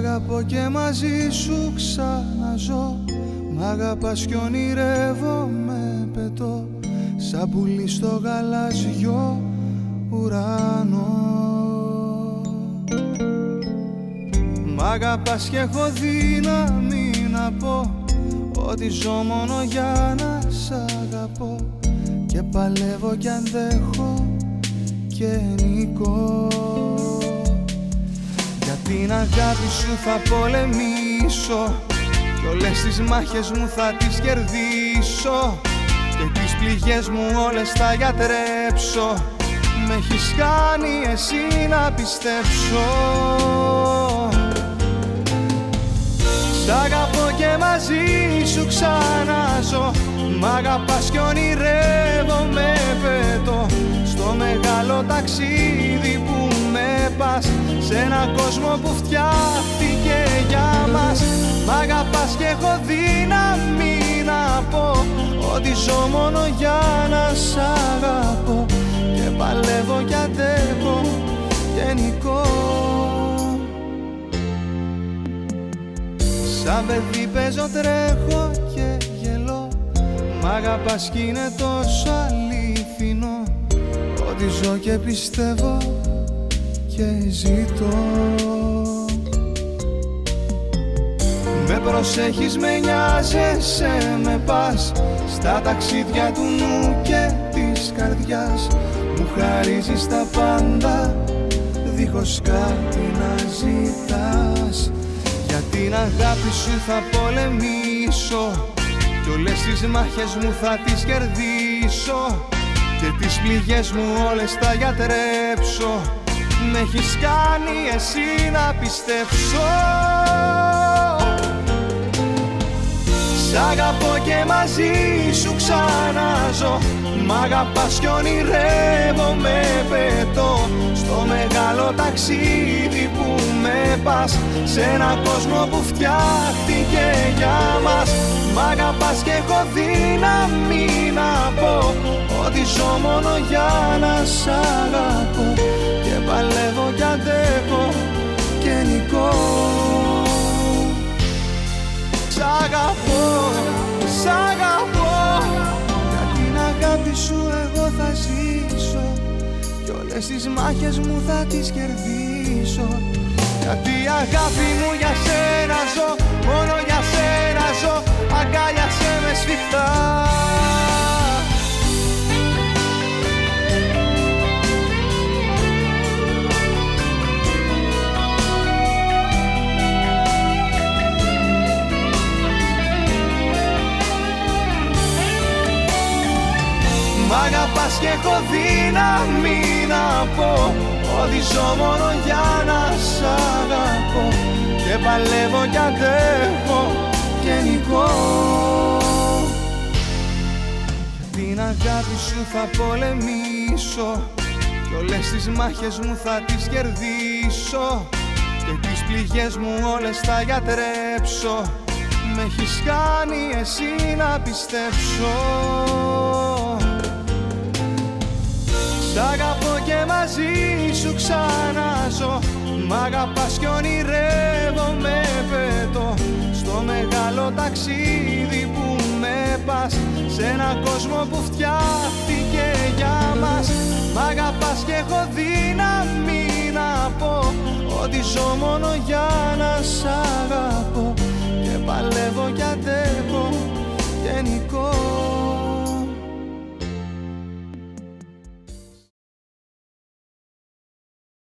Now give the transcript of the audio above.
αγαπώ και μαζί σου ξαναζώ. Μ' αγαπάς κι ονειρεύομαι, πετώ σαν πουλί στο γαλάζιο ουρανό. Μ' αγαπάς κι έχω δύναμη να πω ότι ζω μόνο για να σ' αγαπώ. Και παλεύω κι αντέχω και νικώ. Για την αγάπη σου θα πολεμήσω κι όλες τις μάχες μου θα τις κερδίσω. Και τις πληγές μου όλες θα γιατρέψω. Με έχεις κάνει εσύ να πιστέψω. Σ' αγαπώ και μαζί σου ξαναζώ. Μ' αγαπάς κι ονειρεύομαι, πετώ στο μεγάλο ταξίδι που με πας. Σε έναν κόσμο που φτιάχτηκε για μας. Μ' αγαπάς κι έχω δύναμη να πω ότι ζω μόνο για να σ' αγαπώ. Και παλεύω κι αντέχω και νικώ. Σαν παιδί παίζω, τρέχω και γελώ. Μ' αγαπάς κι είναι τόσο αληθινό ότι ζω και πιστεύω και ζητώ. Με προσέχεις, με νοιάζεσαι, με πας στα ταξίδια του νου και της καρδιάς. Μου χαρίζεις τα πάντα δίχως κάτι να ζητάς. Για την αγάπη σου θα πολεμήσω κι όλες τις μάχες μου θα τις κερδίσω. Και τις πληγές μου όλες θα γιατρέψω. Με έχεις κάνει εσύ να πιστέψω. Σ' αγαπώ και μαζί σου ξαναζώ. Μ' αγαπάς κι ονειρεύομαι, πετώ στο μεγάλο ταξίδι που με πας. Σε έναν κόσμο που φτιάχτηκε για μας. Μ' αγαπάς κι έχω δύναμη να πω ότι ζω μόνο για να σ' αγαπώ. Και παλεύω κι αντέχω και νικώ. Σ' αγαπώ, σ' αγαπώ. Για την αγάπη σου εγώ θα ζήσω κι όλες τις μάχες μου θα τις κερδίσω. Γιατί η αγάπη μου για σένα ζω, μόνο για σένα ζω. Αγκάλιασέ με σφιχτά. Μ' αγαπάς κι έχω δύναμη να πω ότι ζω μόνο για να σ' αγαπώ. Και παλεύω κι αντέχω και νικώ. Για την αγάπη σου θα πολεμήσω κι όλες τις μάχες μου θα τις κερδίσω. Και τις πληγές μου όλες θα γιατρέψω. Με έχεις κάνει εσύ να πιστέψω. Σ' αγαπώ και μαζί σου ξαναζώ. Μ' αγαπάς κι ονειρεύομαι, πετώ στο μεγάλο ταξίδι που με πας. Σε έναν κόσμο που φτιάχτηκε για μας. Μ' αγαπάς κι έχω δύναμη να πω ότι ζω μόνο για να σ'